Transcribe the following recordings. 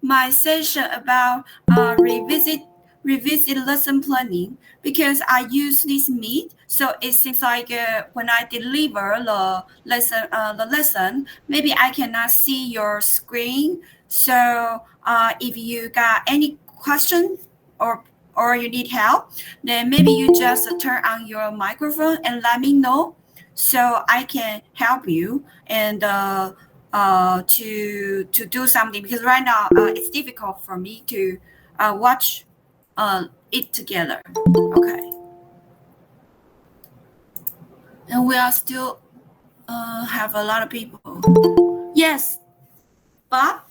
my session about revisit lesson planning because I use this Meet. So it seems like when I deliver the lesson, maybe I cannot see your screen. So if you got any question or you need help, then maybe you just turn on your microphone and let me know, so I can help you and to do something, because right now it's difficult for me to watch it together. Okay, and we are still have a lot of people. Yes, Bob.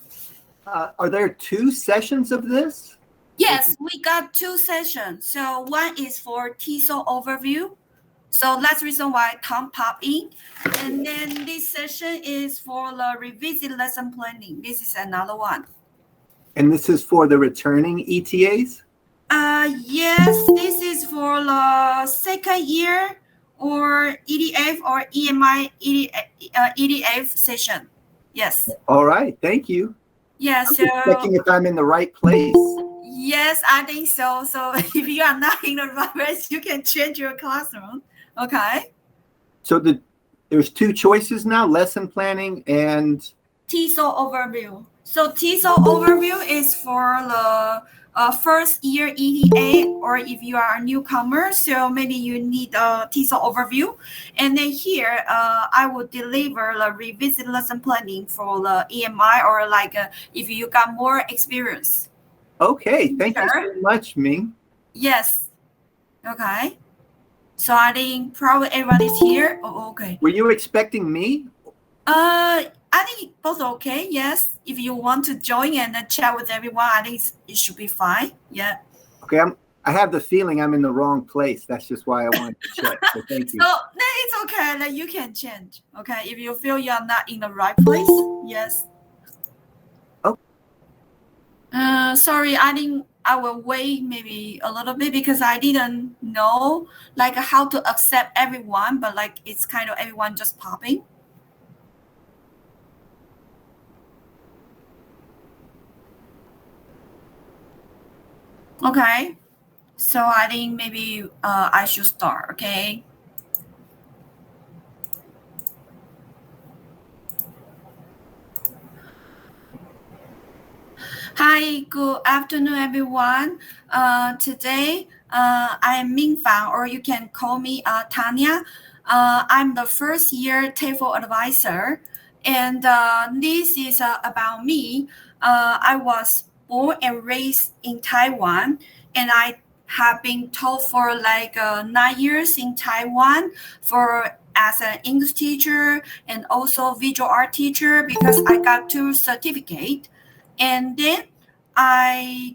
Are there 2 sessions of this? Yes, we got 2 sessions. So one is for TESOL overview. So that's the reason why Tom popped in. And then this session is for the revisit lesson planning. This is another one. And this is for the returning ETAs? Yes, this is for the second year or EDF or EMI EDF session. Yes. All right, thank you. Yeah, I'm so just checking if I'm in the right place. yes, I think so. So if you are not in the right place, you can change your classroom. Okay. So there's 2 choices now, lesson planning and TESOL overview. So TESOL overview is for the first year EDA, or if you are a newcomer, so maybe you need a TESOL overview. And then here, I will deliver the revisit lesson planning for the EMI, or like if you got more experience. Okay, thank you Sure. so much, Ming. Yes. Okay. So I think probably everybody's here. Oh, okay. Were you expecting me? I think both okay. Yes, if you want to join and chat with everyone, I think it should be fine. Yeah. Okay, I have the feeling I'm in the wrong place. That's just why I wanted to check. So thank you. So then it's okay. Then you can change. Okay, if you feel you are not in the right place, yes. Okay. Sorry, I will wait maybe a little bit because I didn't know like how to accept everyone, but like it's kind of everyone just popping. Okay, so I think maybe I should start. Okay. Hi, good afternoon, everyone. Today, I'm Ming Fan, or you can call me Tanya. I'm the first year TEFL advisor, and this is about me. I was born and raised in Taiwan, and I have been taught for like 9 years in Taiwan for as an English teacher and also visual art teacher, because I got 2 certificates. And then I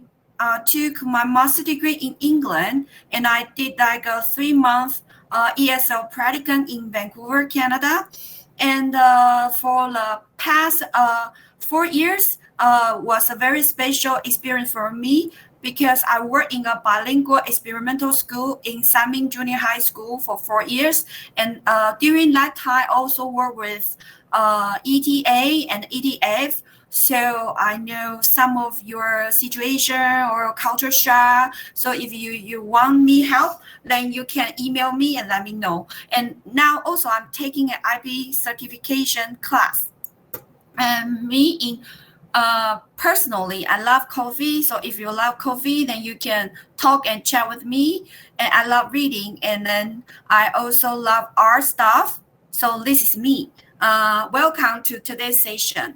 took my master degree in England, and I did like a 3 month ESL practicum in Vancouver, Canada. And for the past 4 years was a very special experience for me, because I worked in a bilingual experimental school in Sanming Junior High School for 4 years. And during that time, I also worked with ETA and EDF. So I know some of your situation or culture shock. So if you want me help, then you can email me and let me know. And now also I'm taking an IB certification class. And me in personally, I love coffee. So if you love coffee, then you can talk and chat with me. And I love reading. And then I also love art stuff. So this is me. Welcome to today's session.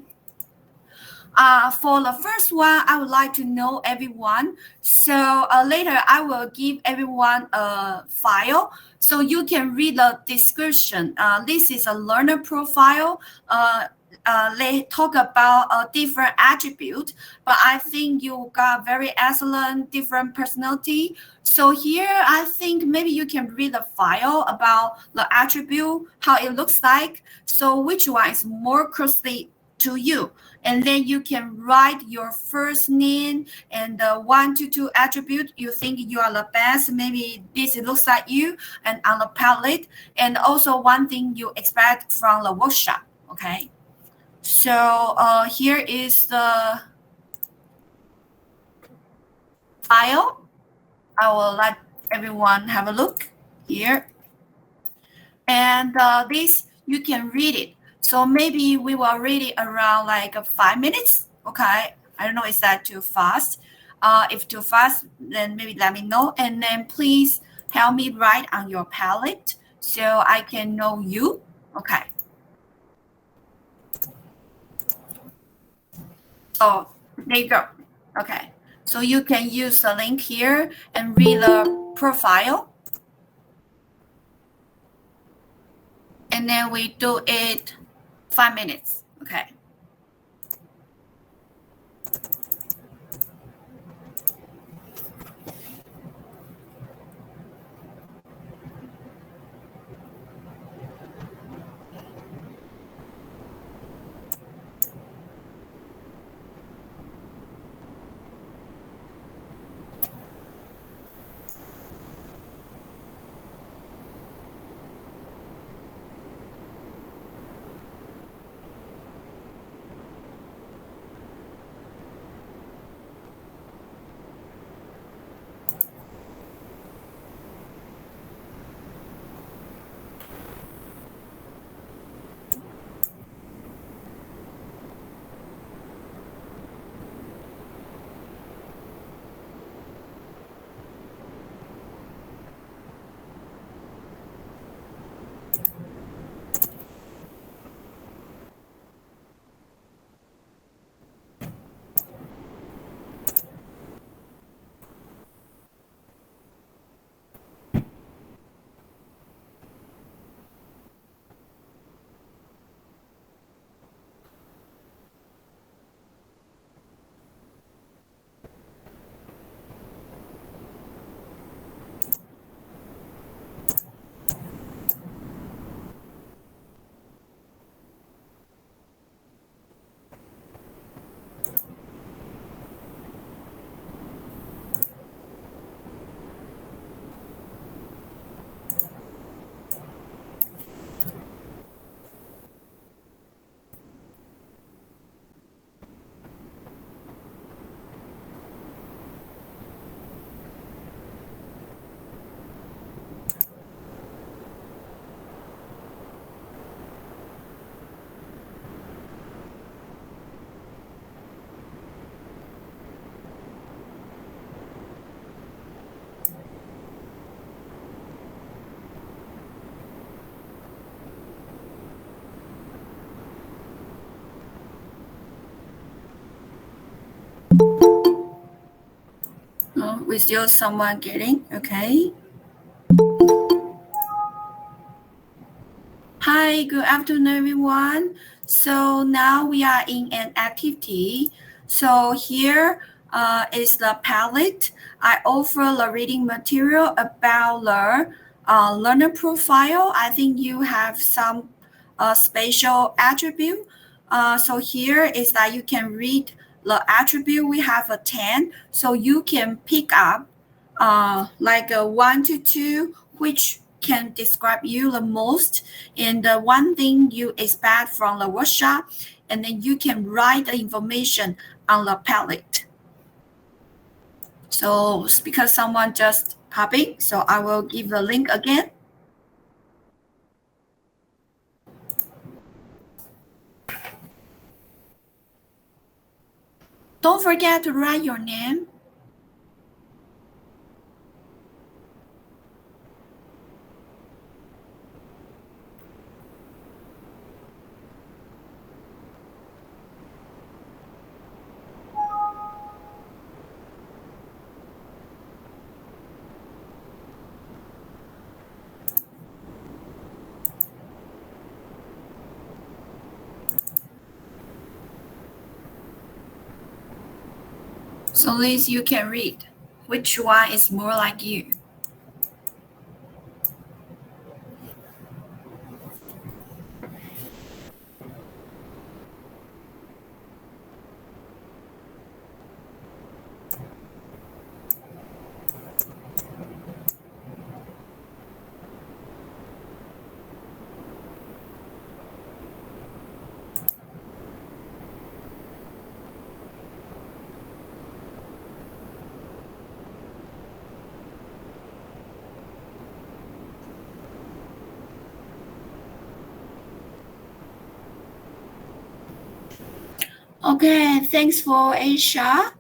For the first one, I would like to know everyone. So later, I will give everyone a file so you can read the description. This is a learner profile. They talk about a different attribute, but I think you got very excellent different personality. So here, I think maybe you can read the file about the attribute, how it looks like. So which one is more closely to you? And then you can write your first name and the 1 to 2 attribute you think you are the best. Maybe this looks like you and on the palette. And also one thing you expect from the workshop. Okay. So here is the file. I will let everyone have a look here. And this, you can read it. So maybe we will read it around like 5 minutes. Okay. I don't know, is that too fast? If too fast, then maybe let me know. And then please help me write on your palette so I can know you. Okay. Oh, there you go. Okay. So you can use the link here and read the profile. And then we do it 5 minutes. Okay. Oh, we still someone getting, okay. Hi, good afternoon, everyone. So now we are in an activity. So here is the palette. I offer the reading material about the learner profile. I think you have some special attribute. So here is that you can read the attribute. We have a 10. So you can pick up like a 1 to 2, which can describe you the most, and the one thing you expect from the workshop, and then you can write the information on the palette. So because someone just popping, so I will give the link again. Don't forget to write your name. So at least you can read which one is more like you. Okay, thanks for Aisha.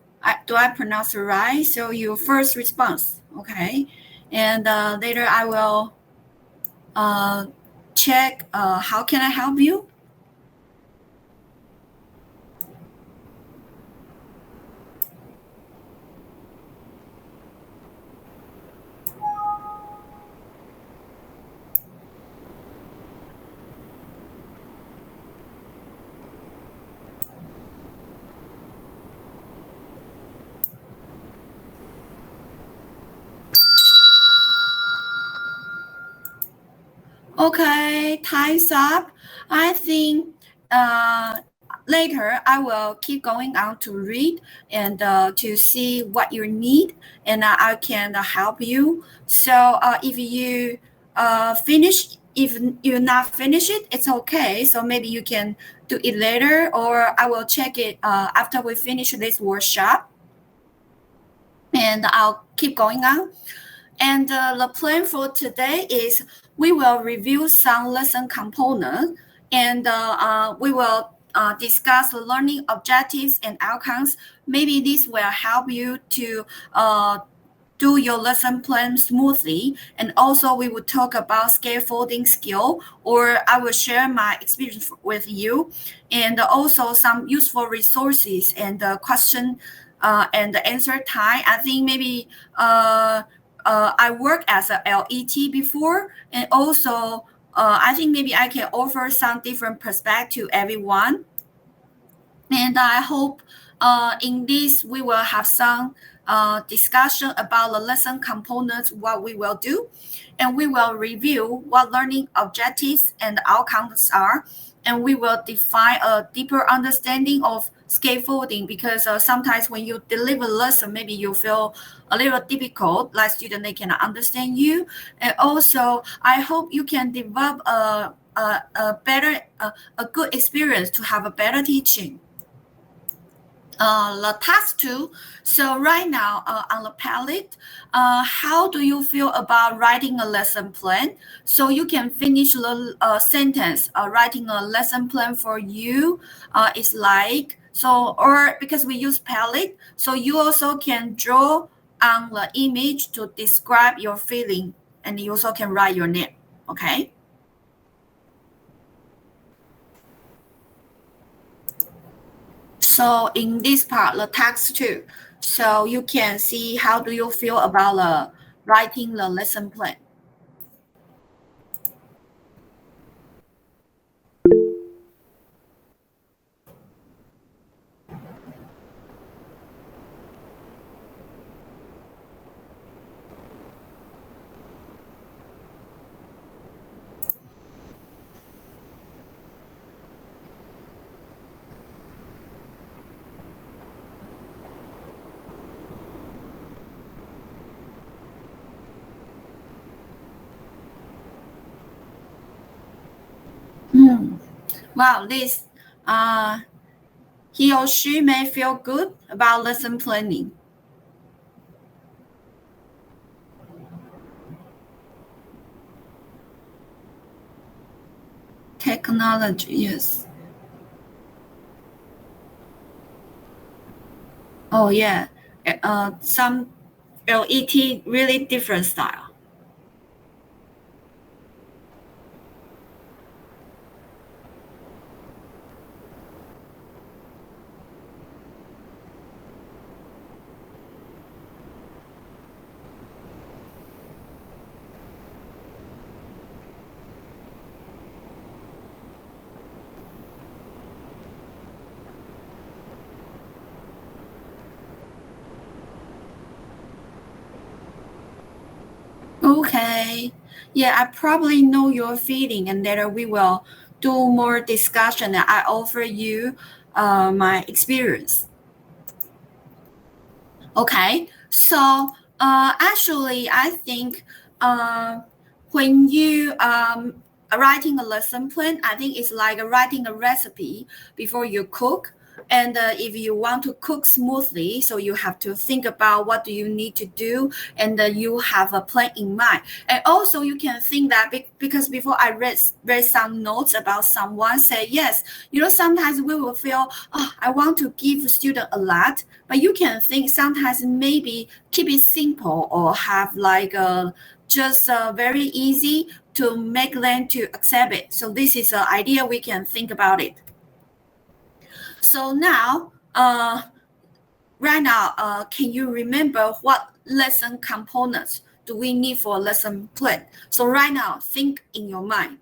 Do I pronounce it right? So your first response, okay, and later I will uh, check. How can I help you? Okay, time's up. I think later I will keep going on to read and to see what you need, and I can help you. So if you finish, if you not finish it, it's okay. So maybe you can do it later, or I will check it after we finish this workshop, and I'll keep going on. And the plan for today is we will review some lesson components, and we will discuss the learning objectives and outcomes. Maybe this will help you to do your lesson plan smoothly. And also we will talk about scaffolding skill, or I will share my experience with you, and also some useful resources and the question and the answer time. I think maybe I work as a LET before, and also I think maybe I can offer some different perspective to everyone. And I hope in this we will have some discussion about the lesson components, what we will do, and we will review what learning objectives and outcomes are, and we will define a deeper understanding of scaffolding, because sometimes when you deliver lesson, maybe you feel a little difficult, like student they cannot understand you. And also I hope you can develop a better a good experience to have a better teaching. The task two. So right now on the palette, how do you feel about writing a lesson plan? So you can finish the sentence. Writing a lesson plan for you is like, so, or because we use palette, so you also can draw on the image to describe your feeling, and you also can write your name. Okay. So in this part, the text too. So you can see how do you feel about the writing the lesson plan. Hmm. Wow, this uh, he or she may feel good about lesson planning. Technology, yes. Oh yeah. Some LET really different style. Okay. Yeah, I probably know your feeling, and later we will do more discussion. And I offer you my experience. Okay. So actually, I think when you writing a lesson plan, I think it's like writing a recipe before you cook. And if you want to cook smoothly, so you have to think about what do you need to do, and you have a plan in mind. And also you can think that because before I read some notes about someone say, yes, sometimes we will feel, oh, I want to give student a lot, but you can think sometimes maybe keep it simple or have like just very easy to make them to accept it. So this is an idea we can think about it. So now, right now, can you remember what lesson components do we need for a lesson plan? So right now, think in your mind.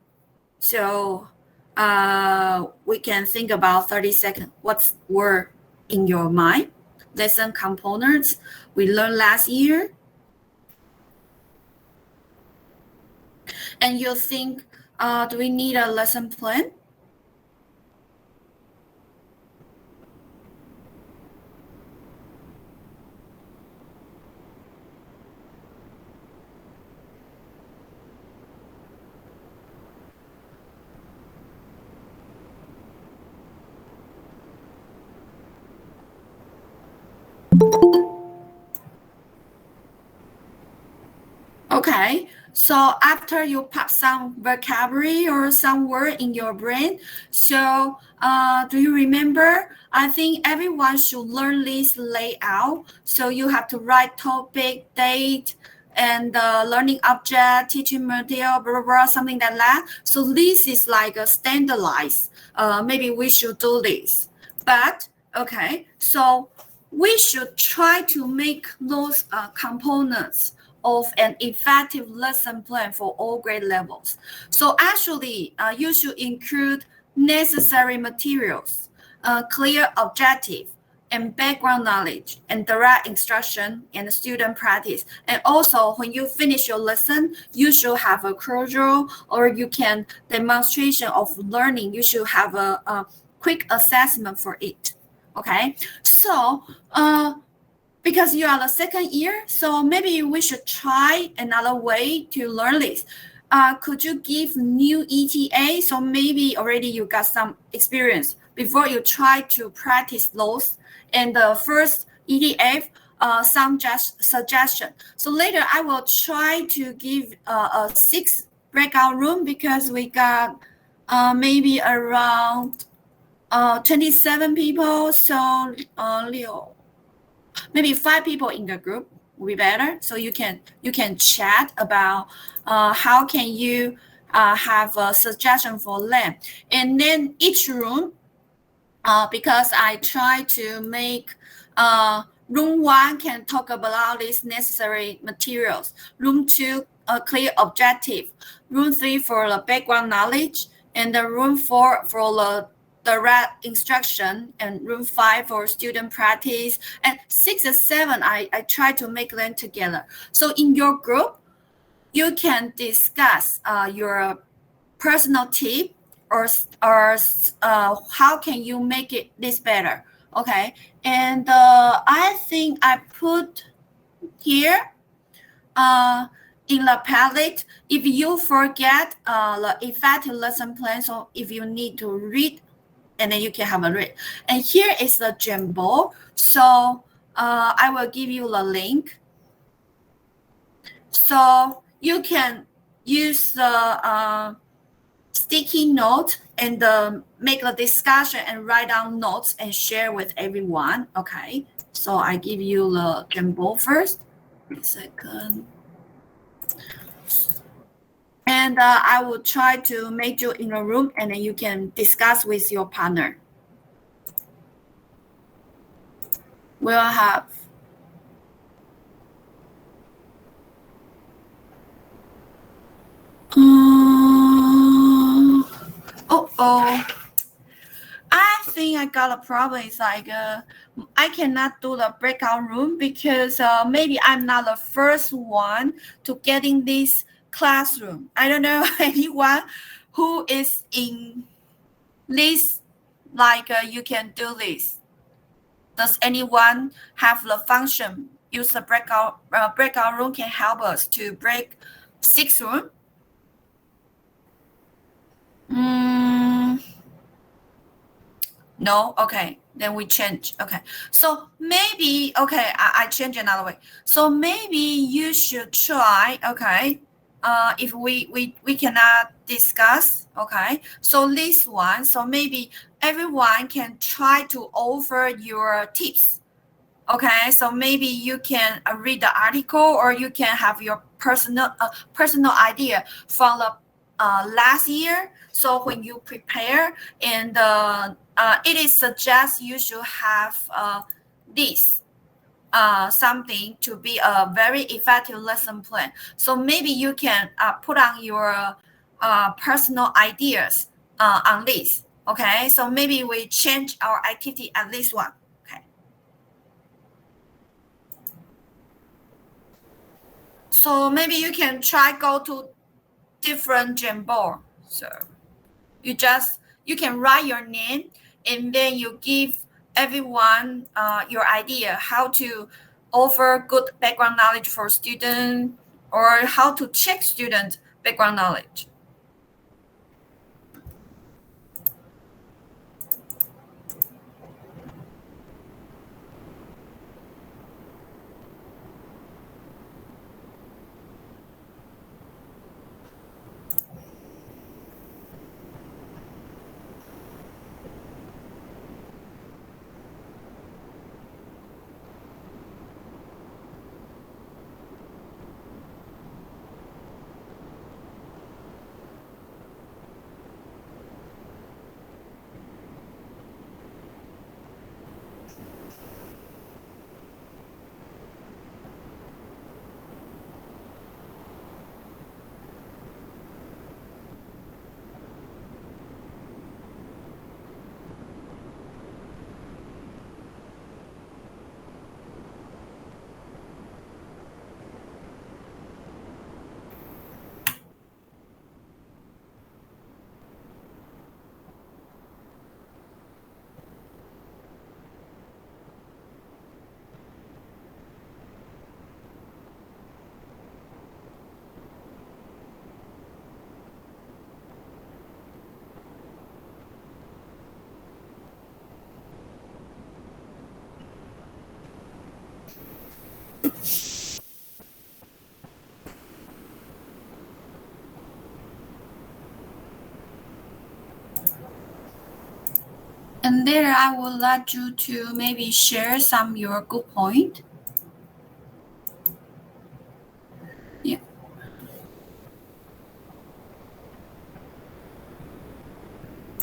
So we can think about 30 seconds. What's were in your mind? Lesson components we learned last year. And you think, do we need a lesson plan? Okay, so after you pop some vocabulary or some word in your brain, so do you remember? I think everyone should learn this layout. So you have to write topic, date, and learning object, teaching material, blah, blah, blah, something like that. So this is like a standardized. Maybe we should do this. But, okay, so we should try to make those components of an effective lesson plan for all grade levels. So actually, you should include necessary materials, clear objective, and background knowledge, and direct instruction and student practice. And also, when you finish your lesson, you should have a crucial or you can demonstration of learning. You should have a quick assessment for it. Okay, so because you are the second year, so maybe we should try another way to learn this. Could you give new ETA? So maybe already you got some experience before you try to practice those. And the first ETF, some just suggestion. So later I will try to give a 6 breakout room because we got maybe around 27 people. So maybe 5 people in the group will be better. So you can chat about how can you have a suggestion for them. And then each room, because I try to make room 1 can talk about these necessary materials, room 2 a clear objective, room 3 for the background knowledge, and the room 4 for the direct instruction, and room 5 for student practice, and 6 and 7 I try to make them together. So in your group, you can discuss your personal tip or how can you make it this better. Okay, and I think I put here in the palette, if you forget the effective lesson plan, so if you need to read, and then you can have a read. And here is the Jamboard. So I will give you the link. So you can use the sticky note and make a discussion and write down notes and share with everyone. Okay. So I give you the Jamboard first. Wait a second. And I will try to make you in a room and then you can discuss with your partner. We'll have I think I got a problem. It's like I cannot do the breakout room because maybe I'm not the first one to get in this classroom. I don't know anyone who is in this, like you can do this. Does anyone have the function? Use the breakout room can help us to break 6 room. No, okay. Then we change. Okay. So maybe, okay, I change another way. So maybe you should try, okay, if we cannot discuss, okay, so this one, so maybe everyone can try to offer your tips. Okay, so maybe you can read the article, or you can have your personal idea from the last year. So when you prepare, and it is suggest you should have this something to be a very effective lesson plan. So maybe you can put on your personal ideas on this. Okay, so maybe we change our activity at this one. Okay. So maybe you can try go to different Jamboard. So you can write your name, and then you give everyone your idea how to offer good background knowledge for student, or how to check student background knowledge. And there I would like you to maybe share some your good point. Yeah.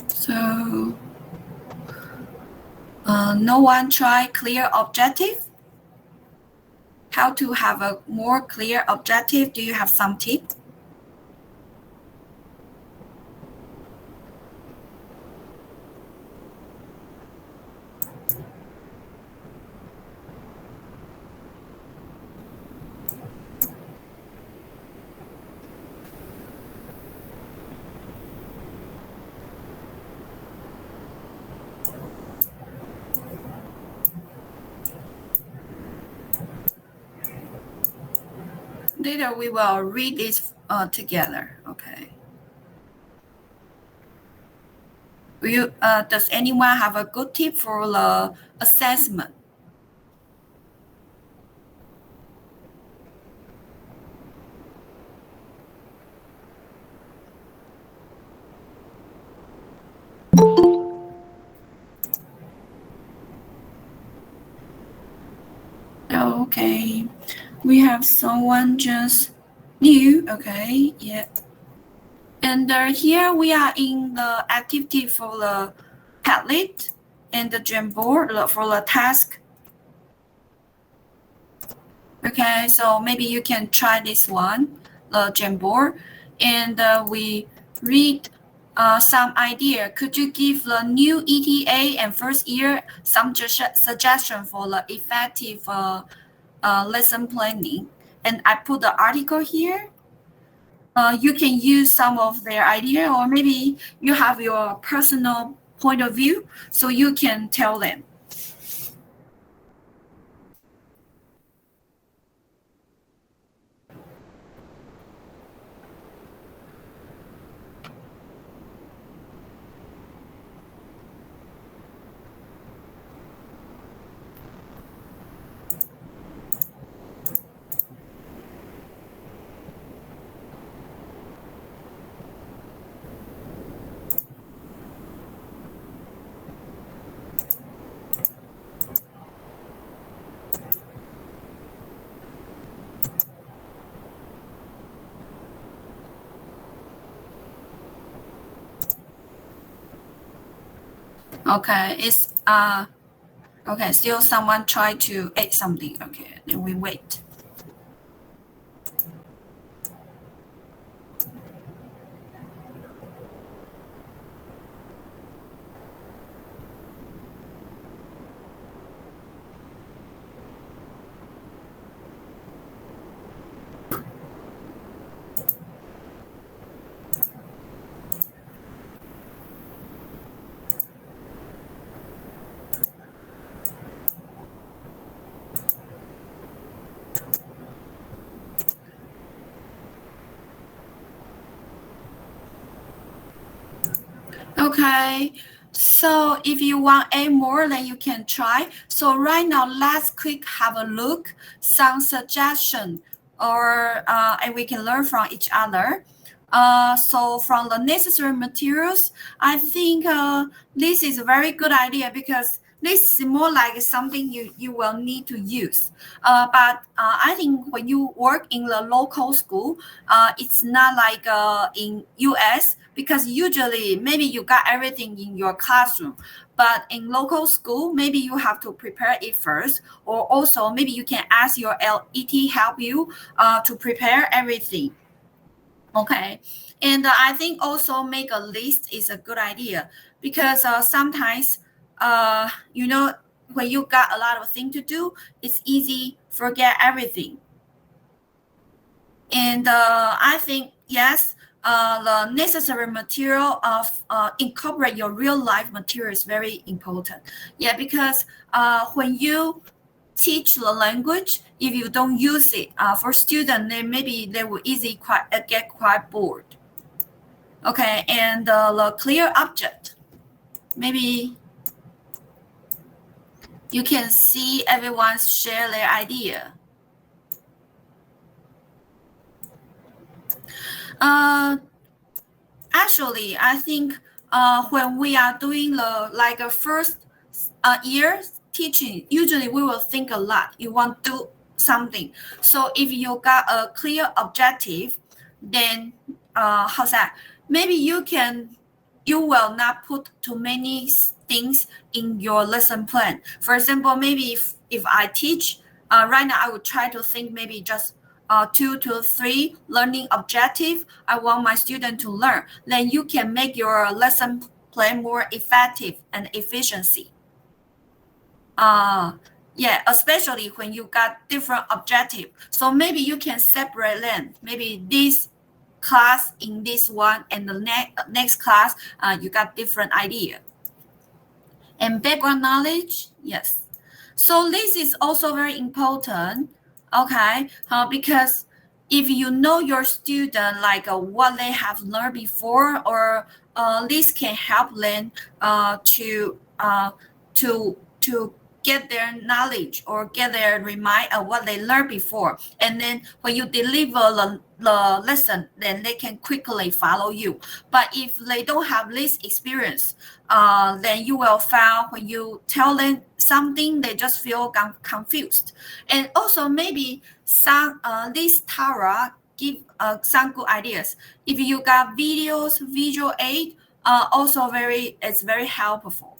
So no one try clear objective. How to have a more clear objective? Do you have some tip? Later we will read this together. Okay. Does anyone have a good tip for the assessment? Okay. We have someone just new. Okay. Yeah. And here we are in the activity for the Padlet and the Jamboard for the task. Okay, so maybe you can try this one, the Jamboard, and we read some idea. Could you give the new ETA and first year some suggestion for the effective lesson planning? And I put the article here. You can use some of their idea, or maybe you have your personal point of view, so you can tell them. Okay, it's okay, still someone try to add something. Okay, then we wait. Okay, so if you want a more, then you can try. So right now, let's quick have a look, some suggestion, or and we can learn from each other. So from the necessary materials, I think this is a very good idea because this is more like something you will need to use. But I think when you work in the local school, it's not like in US because usually maybe you got everything in your classroom. But in local school, maybe you have to prepare it first, or also maybe you can ask your LET help you to prepare everything. Okay, and I think also make a list is a good idea because sometimes, you know, when you got a lot of things to do, it's easy forget everything. And I think yes, the necessary material of incorporate your real life material is very important. Yeah, because when you teach the language, if you don't use it for students, then maybe they will easily get quite bored. Okay, and the clear object. Maybe you can see everyone share their idea. Uh, Actually, I think when we are doing the like a first year teaching, usually we will think a lot. You want to do something. So if you got a clear objective, then how's that? Maybe you will not put too many things in your lesson plan. For example, maybe if I teach right now, I would try to think maybe just 2 to 3 learning objective I want my student to learn. Then you can make your lesson plan more effective and efficiency. Yeah, especially when you got different objective. So maybe you can separate them. Maybe this class in this one and the next class, you got different idea. And background knowledge, yes. So this is also very important, okay? Because if you know your student, like what they have learned before, or this can help them to get their knowledge or get their remind of what they learned before. And then when you deliver the lesson, then they can quickly follow you. But if they don't have this experience, then you will find when you tell them something, they just feel confused. And also maybe some this Tara give some good ideas. If you got videos, visual aid, also it's very helpful.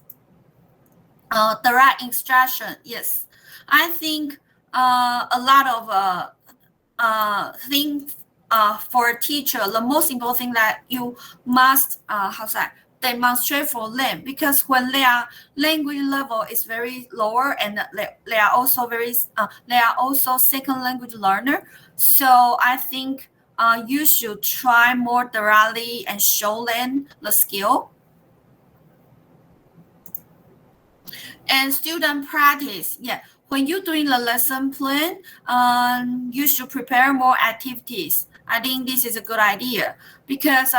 Direct instruction, yes. I think a lot of things for a teacher, the most important thing that you must demonstrate for them, because when their language level is very lower and they are also they are also second language learner. So I think you should try more directly and show them the skill. And student practice, yeah. When you're doing the lesson plan, you should prepare more activities. I think this is a good idea because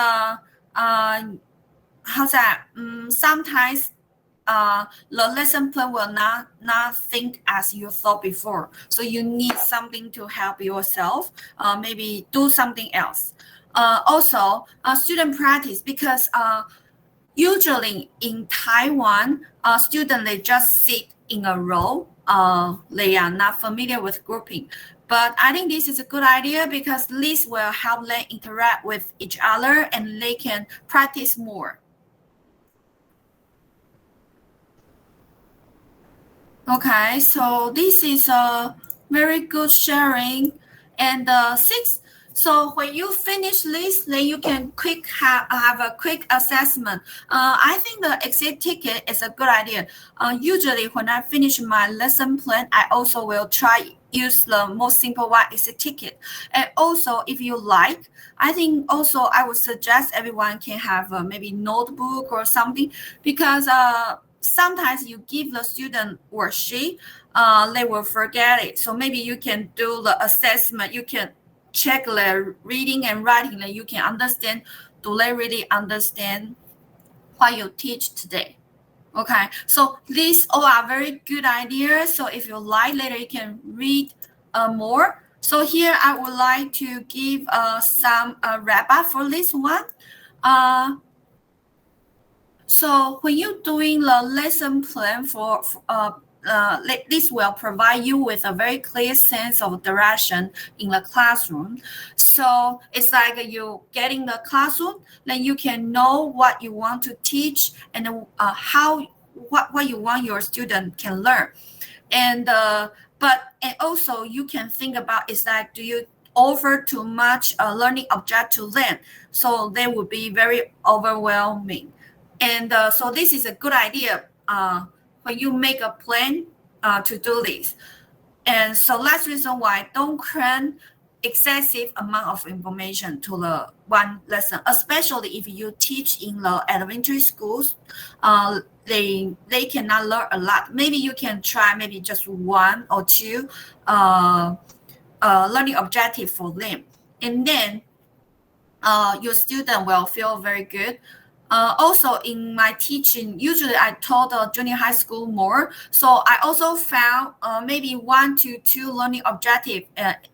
sometimes the lesson plan will not think as you thought before. So you need something to help yourself. Maybe do something else. Also, student practice, because usually in Taiwan, students they just sit in a row they are not familiar with grouping. But I think this is a good idea because this will help them interact with each other and they can practice more. Okay, so this is a very good sharing. And six, so when you finish this, then you can have a quick assessment. I think the exit ticket is a good idea. Usually when I finish my lesson plan, I also will try use the most simple one, exit ticket. And also if you like, I think also I would suggest everyone can have maybe notebook or something because sometimes you give the student worksheet, they will forget it. So maybe you can do the assessment. You can check their reading and writing, and you can understand, do they really understand what you teach today? Okay, so these all are very good ideas. So if you like, later you can read more. So here I would like to give some wrap up for this one. So when you're doing the lesson plan this will provide you with a very clear sense of direction in the classroom. So it's like you get in the classroom, then you can know what you want to teach and what you want your student can learn. And also you can think about is that do you offer too much learning object to them, so they will be very overwhelming. And so this is a good idea when you make a plan to do this. And so that's the reason why don't cram excessive amount of information to the one lesson, especially if you teach in the elementary schools. They cannot learn a lot. Maybe you can try maybe just one or two learning objective for them, and then your student will feel very good. Also in my teaching, usually I taught junior high school more. So I also found maybe 1 to 2 learning objective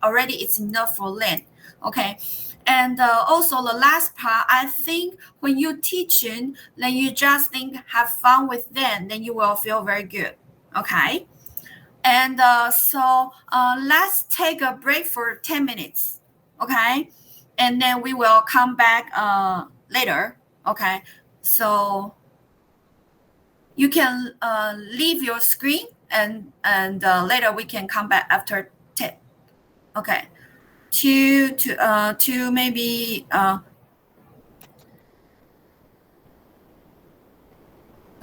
already it's enough for them. Okay. And also the last part, I think when you're teaching, then you just think have fun with them, then you will feel very good. Okay. And so let's take a break for 10 minutes. Okay. And then we will come back later. Okay, so you can leave your screen and later we can come back after 10. Okay, to maybe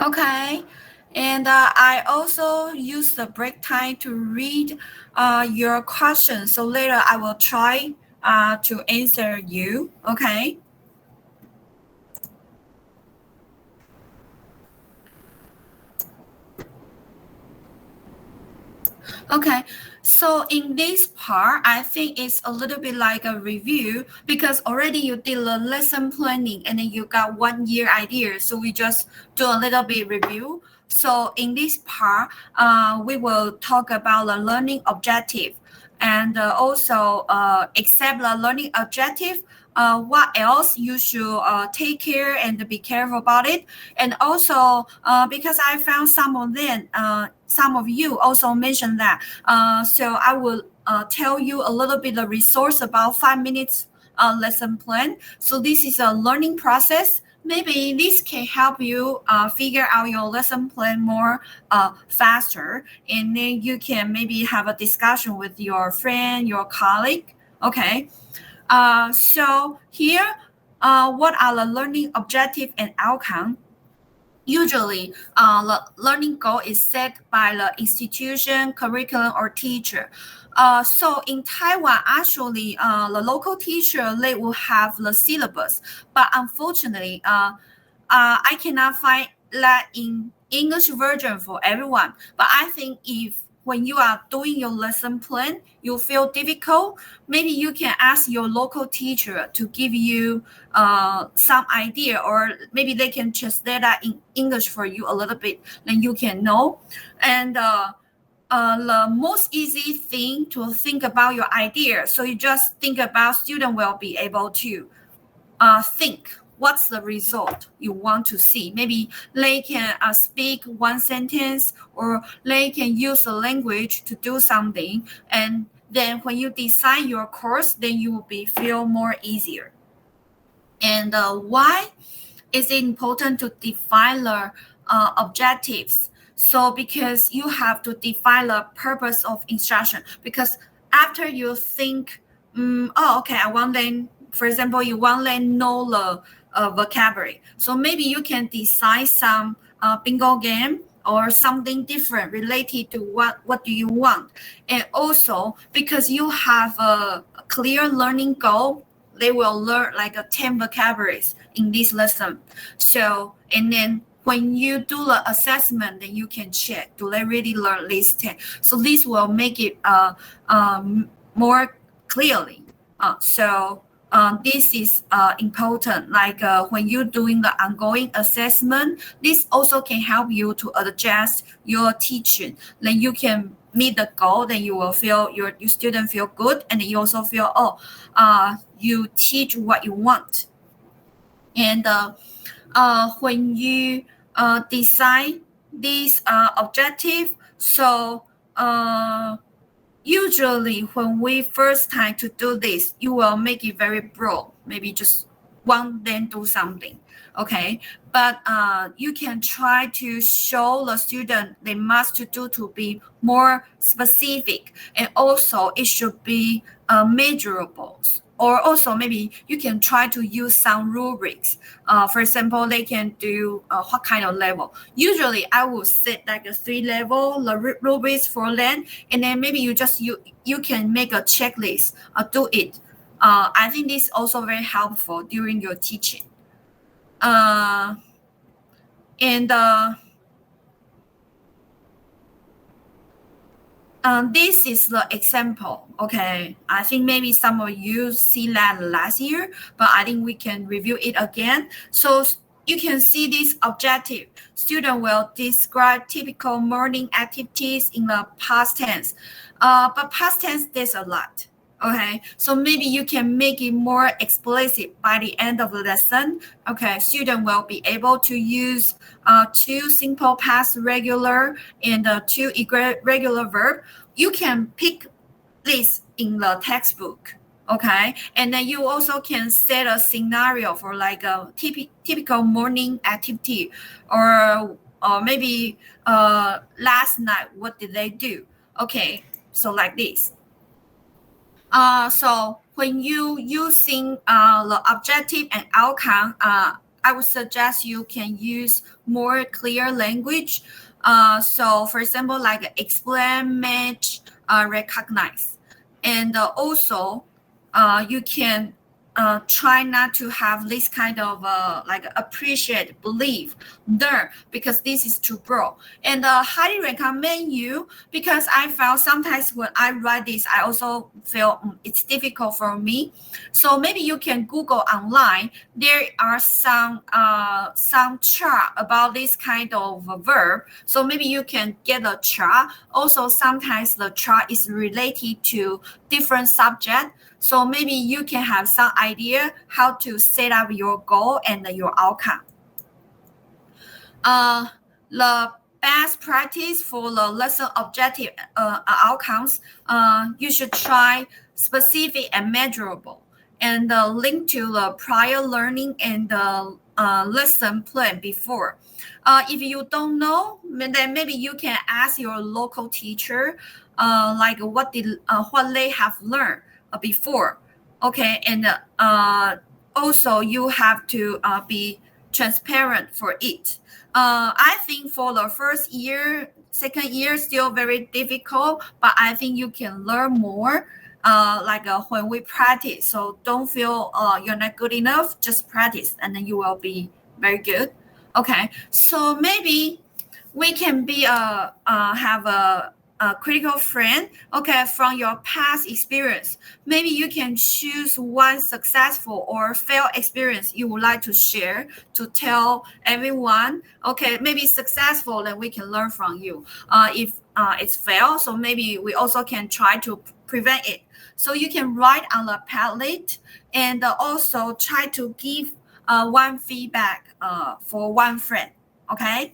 okay, and I also use the break time to read your questions. So later I will try to answer you. Okay. Okay, so in this part, I think it's a little bit like a review because already you did the lesson planning and then you got 1 year idea. So we just do a little bit review. So in this part, we will talk about the learning objective and also except the learning objective, what else you should take care and be careful about it. And also because I found some of them, some of you also mentioned that. So I will tell you a little bit of resource about 5 minutes lesson plan. So this is a learning process. Maybe this can help you figure out your lesson plan more faster. And then you can maybe have a discussion with your friend, your colleague. Okay. So here, what are the learning objective and outcome? Usually, the learning goal is set by the institution, curriculum, or teacher. So in Taiwan, actually, the local teacher, they will have the syllabus. But unfortunately, I cannot find that in English version for everyone. But I think if when you are doing your lesson plan, you feel difficult, maybe you can ask your local teacher to give you some idea, or maybe they can translate that in English for you a little bit, then you can know. And the most easy thing to think about your idea. So you just think about student will be able to think what's the result you want to see. Maybe they can speak one sentence, or they can use a language to do something. And then when you design your course, then you will feel more easier. And why is it important to define the objectives? So because you have to define the purpose of instruction. Because after you think, I want them, for example, you want them know the vocabulary. So maybe you can design some bingo game or something different related to what do you want. And also because you have a clear learning goal, they will learn like 10 vocabularies in this lesson. So, and then when you do the assessment, then you can check, do they really learn these 10? So this will make it more clearly. This is important. Like when you're doing the ongoing assessment, this also can help you to adjust your teaching. Then you can meet the goal, then you will feel your student feel good, and you also feel you teach what you want. And when you decide this objective, so usually when we first time to do this, you will make it very broad, maybe just want them do something, okay? But you can try to show the student they must do to be more specific, and also it should be measurable. Or also maybe you can try to use some rubrics. For example, they can do what kind of level. Usually I will set like a 3-level rubrics for them, and then maybe you can make a checklist, do it. I think this is also very helpful during your teaching. This is the example, okay? I think maybe some of you see that last year, but I think we can review it again. So you can see this objective. Student will describe typical morning activities in the past tense. But past tense, there's a lot. Okay, so maybe you can make it more explicit by the end of the lesson. Okay, student will be able to use 2 simple past regular and 2 irregular verb. You can pick this in the textbook. Okay, and then you also can set a scenario for like a typical morning activity, or maybe last night, what did they do? Okay, so like this. So when you using the objective and outcome, I would suggest you can use more clear language. So for example, like explain, match, recognize. And also you can try not to have this kind of like appreciate, believe, learn, because this is too broad. And highly recommend you, because I found sometimes when I write this, I also feel it's difficult for me. So maybe you can Google online. There are some chart about this kind of verb. So maybe you can get a chart. Also, sometimes the chart is related to different subject. So maybe you can have some idea how to set up your goal and your outcome. The best practice for the lesson objective outcomes, you should try specific and measurable, and link to the prior learning and the lesson plan before. If you don't know, then maybe you can ask your local teacher, like what they have learned before. Okay, and also you have to be transparent for it. I think for the first year, second year, still very difficult, but I think you can learn more when we practice. So don't feel you're not good enough, just practice, and then you will be very good. Okay, so maybe we can be have a critical friend, okay, from your past experience. Maybe you can choose one successful or failed experience you would like to share to tell everyone. Okay, maybe successful, then we can learn from you. If it's failed, so maybe we also can try to prevent it. So you can write on the Padlet, and also try to give one feedback for one friend. Okay,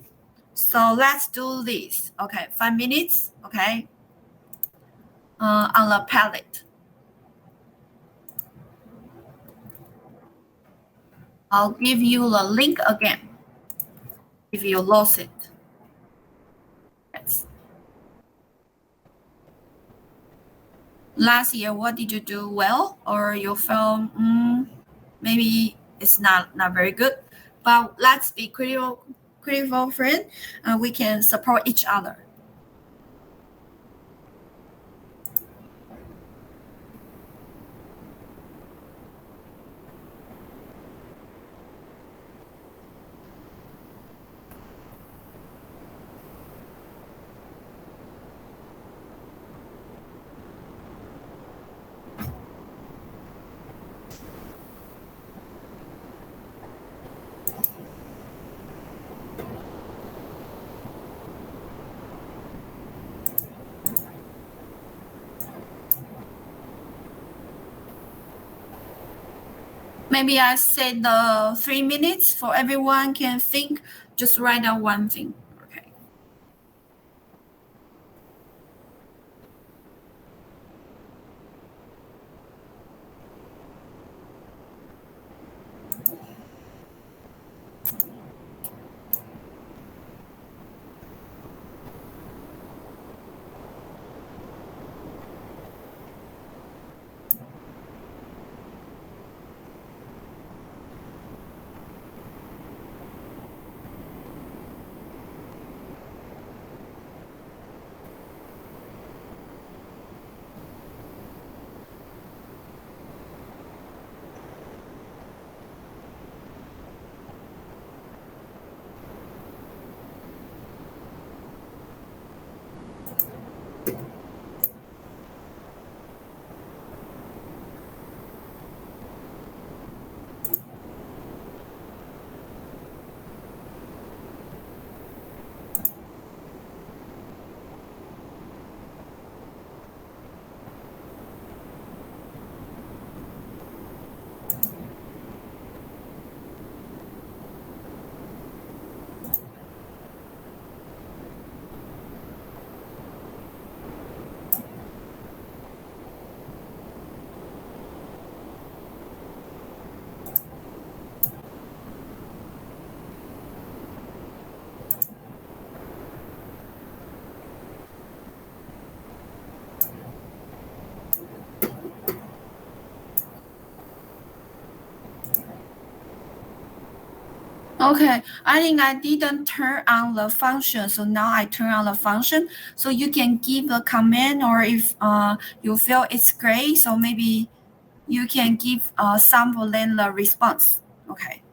so let's do this. Okay, 5 minutes. Okay, on the palette. I'll give you the link again if you lost it. Yes. Last year, what did you do well, or you felt maybe it's not very good? But let's be critical friend. We can support each other. Maybe I said the 3 minutes for everyone can think. Just write down one thing. Okay. Okay, I think I didn't turn on the function, so now I turn on the function. So you can give a comment, or if you feel it's great, so maybe you can give a sample then the response. Okay.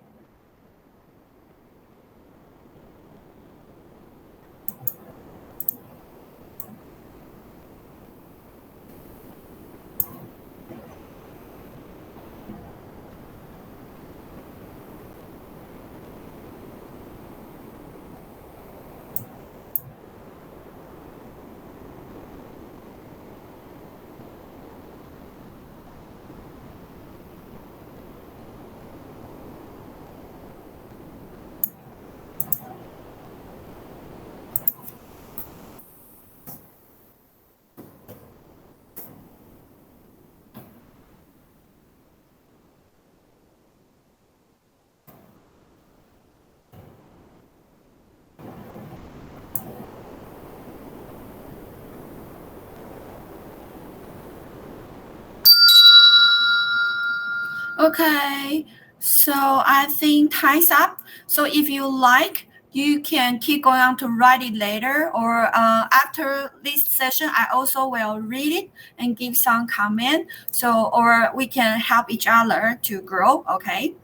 Okay, so I think time's up. So if you like, you can keep going on to write it later, or after this session, I also will read it and give some comment. So, or we can help each other to grow. Okay.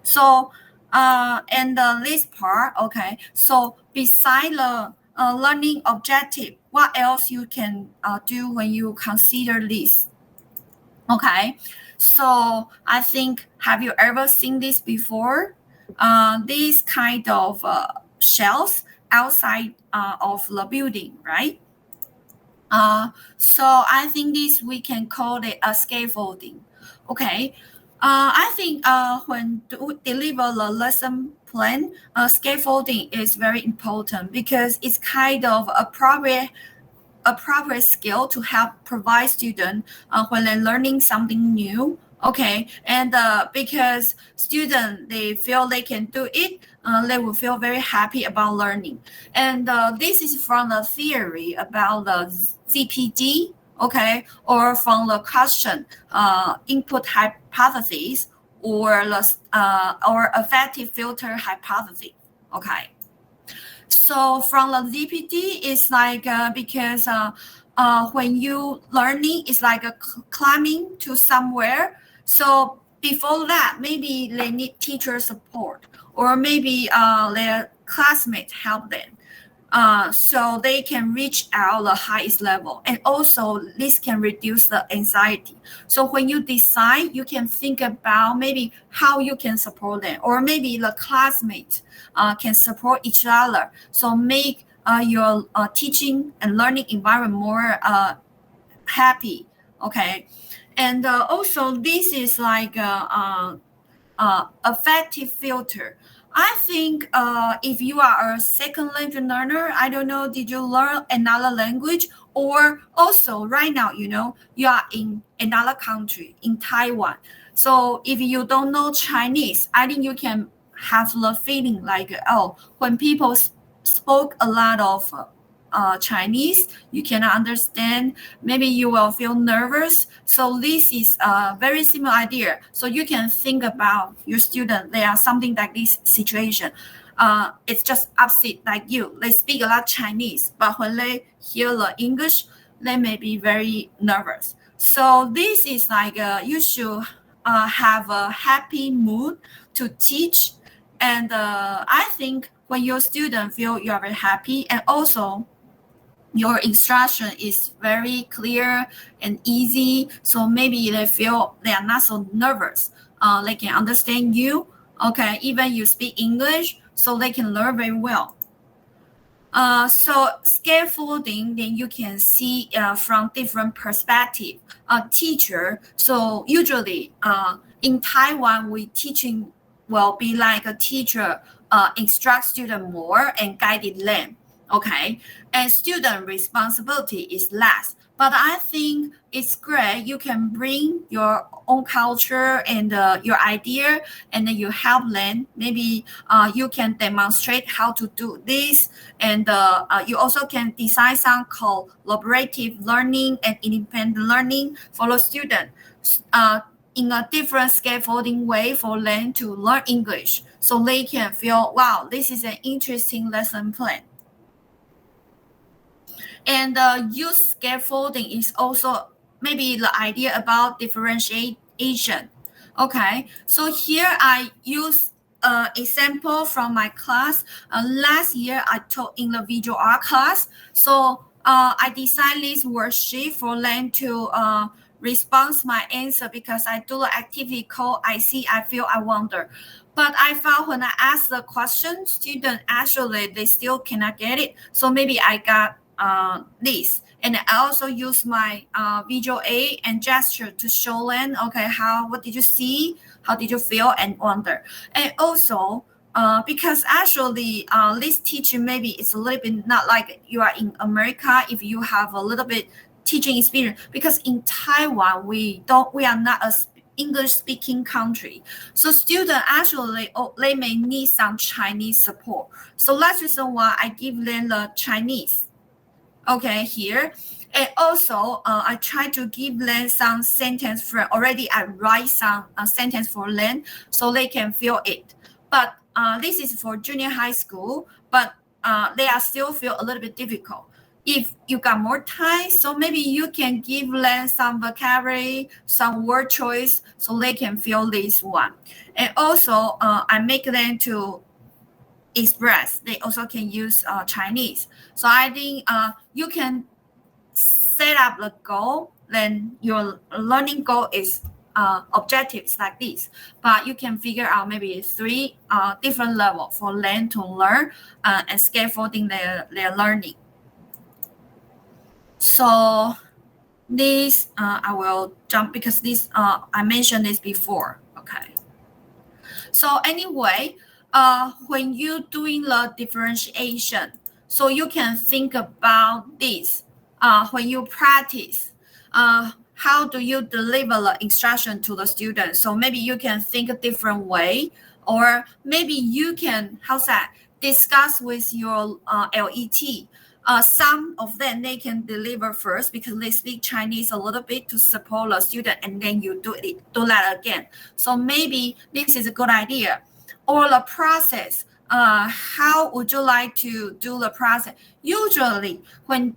So, and the list part. Okay. So beside the learning objective, what else you can do when you consider this? Okay, so I think, have you ever seen this before? These kind of shelves outside of the building, right? So I think this we can call it a scaffolding. Okay, I think when deliver the lesson plan, scaffolding is very important because it's kind of appropriate skill to help provide students when they're learning something new. Okay, and because students they feel they can do it, they will feel very happy about learning. And this is from the theory about the ZPD, okay, or from the question input hypothesis or the or effective filter hypothesis. Okay. So from the ZPT, it's like because when you learning, it's like a climbing to somewhere. So before that, maybe they need teacher support or maybe their classmates help them. So they can reach out the highest level, and also this can reduce the anxiety. So when you decide, you can think about maybe how you can support them, or maybe the classmates can support each other. So make your teaching and learning environment more happy. Okay, and also this is like effective filter. I think if you are a second language learner, I don't know, did you learn another language? Or also right now, you are in another country, in Taiwan. So if you don't know Chinese, I think you can have the feeling like, oh, when people spoke a lot of Chinese, you cannot understand. Maybe you will feel nervous. So this is a very similar idea. So you can think about your student. They are something like this situation. It's just opposite like you. They speak a lot Chinese, but when they hear the English, they may be very nervous. So this is like you should have a happy mood to teach. And I think when your student feel you are very happy, and also your instruction is very clear and easy, so maybe they feel they are not so nervous. They can understand you. Okay, even you speak English, so they can learn very well. So scaffolding, then you can see from different perspective. Teacher, so usually in Taiwan, we teaching will be like a teacher instruct student more and guided them. Okay, and student responsibility is less. But I think it's great. You can bring your own culture and your idea, and then you help them. Maybe you can demonstrate how to do this, and you also can design some collaborative learning and independent learning for the student in a different scaffolding way for them to learn English, so they can feel, wow, this is an interesting lesson plan. And use scaffolding is also maybe the idea about differentiation. Okay, so here I use example from my class. Last year I taught in the visual art class. So I designed this worksheet for them to respond my answer, because I do the activity called I see, I feel, I wonder. But I found when I ask the question, students actually they still cannot get it. So maybe I got this. And I also use my visual aid and gesture to show them, okay, what did you see? How did you feel and wonder? And also, because actually this teaching maybe it's a little bit not like you are in America if you have a little bit teaching experience, because in Taiwan we are not a English speaking country. So students actually they may need some Chinese support. So that's the reason why I give them the Chinese. Okay, here. And also, I try to give them some sentence for already. I write some sentence for them so they can feel it. But this is for junior high school, but they are still feel a little bit difficult. If you got more time, so maybe you can give them some vocabulary, some word choice, so they can feel this one. And also, I make them to express. They also can use Chinese. So I think you can set up the goal, then your learning goal is objectives like this, but you can figure out maybe three different levels for them to learn and scaffolding their learning. So this I will jump, because this I mentioned this before. Okay. So anyway, when you're doing the differentiation, so you can think about this. When you practice, how do you deliver the instruction to the student? So maybe you can think a different way, or maybe you can, how's that, discuss with your LET. Some of them, they can deliver first because they speak Chinese a little bit to support the student, and then you do that again. So maybe this is a good idea. Or the process, how would you like to do the process? Usually, when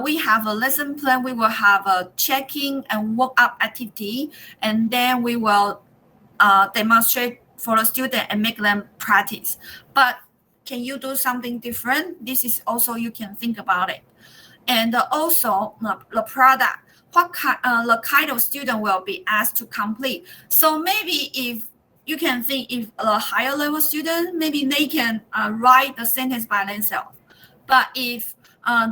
we have a lesson plan, we will have a checking and work-up activity, and then we will demonstrate for the student and make them practice. But can you do something different? This is also, you can think about it. And also the product, the kind of student will be asked to complete. So maybe if you can think, if a higher level student, maybe they can write the sentence by themselves. But if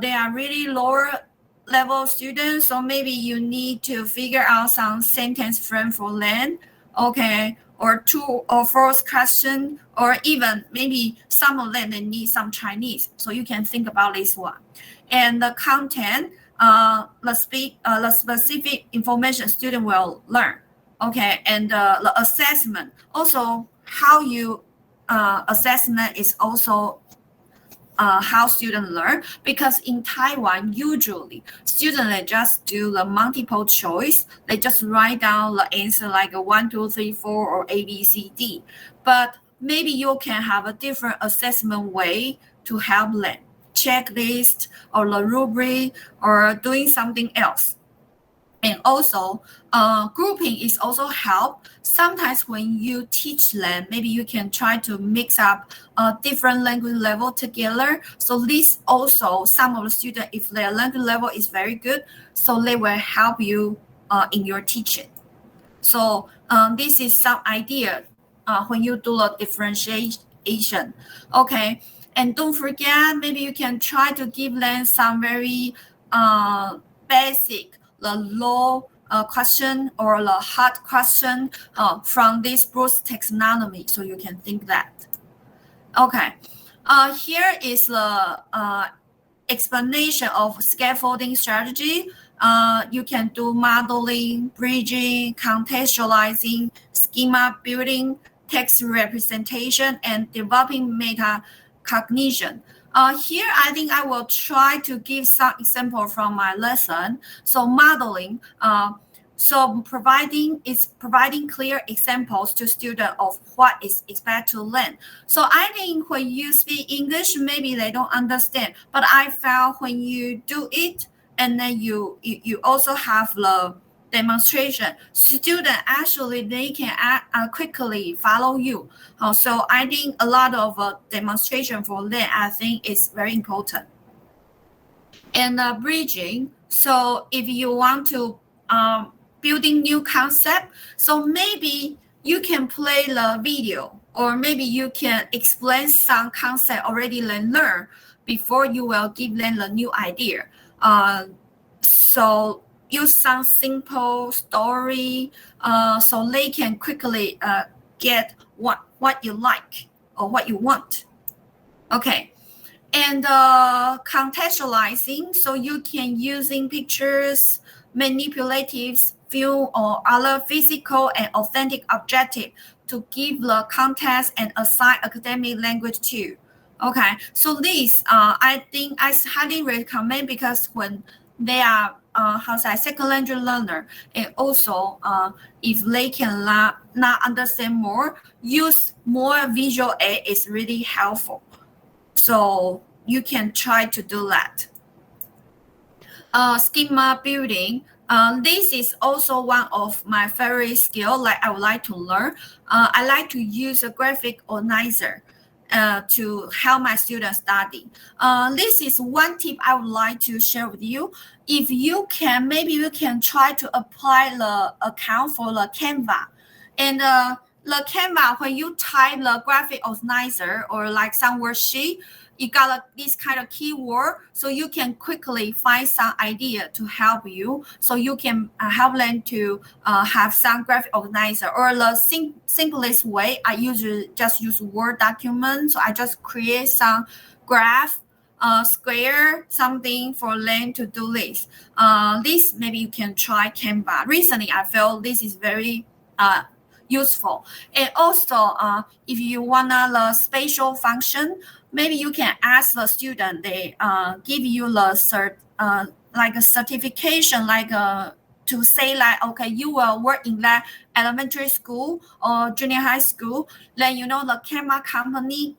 they are really lower level students, so maybe you need to figure out some sentence frame for them, okay, or 2 or 4 question, or even maybe some of them, they need some Chinese. So you can think about this one. And the content, the specific information student will learn. Okay, and the assessment, also how you assessment is also how students learn, because in Taiwan, usually students, they just do the multiple choice. They just write down the answer like a 1, 2, 3, 4 or A, B, C, D. But maybe you can have a different assessment way to help them. Checklist or the rubric or doing something else. And also, grouping is also help. Sometimes when you teach them, maybe you can try to mix up different language level together. So this also, some of the students, if their language level is very good, so they will help you in your teaching. So this is some idea when you do a differentiation. Okay, and don't forget, maybe you can try to give them some very basic, the low question or the hard question from this Bruce taxonomy, so you can think that. Okay, here is the explanation of scaffolding strategy. You can do modeling, bridging, contextualizing, schema building, text representation, and developing meta cognition. Here, I think I will try to give some example from my lesson. So modeling, so providing clear examples to students of what is expected to learn. So I think when you speak English, maybe they don't understand. But I found when you do it, and then you also have the demonstration, student actually, they can quickly follow you. So I think a lot of demonstration for them, I think, is very important. And bridging, so if you want to building new concept, so maybe you can play the video, or maybe you can explain some concept already learned before you will give them the new idea. So use some simple story so they can quickly get what you like or what you want. Okay, and contextualizing, so you can using pictures, manipulatives, film, or other physical and authentic objective to give the context and assign academic language to. Okay, so this I think I highly recommend, because when they are second language learner, and also if they can not understand more, use more visual aid is really helpful. So you can try to do that. Schema building. This is also one of my favorite skills, like I would like to learn. I like to use a graphic organizer to help my students study. This is one tip I would like to share with you. If you can, maybe you can try to apply the account for the Canva. And the Canva, when you type the graphic organizer or like some worksheet, you got this kind of keyword, so you can quickly find some idea to help you. So you can help them to have some graphic organizer. Or the simplest way, I usually just use Word document. So I just create some graph, square, something for them to do this. This maybe you can try Canva. Recently, I felt this is very useful. And also, if you wanna the spatial function, maybe you can ask the student. They give you the like a certification, like to say like, okay, you will work in that elementary school or junior high school. Then you know the Canva company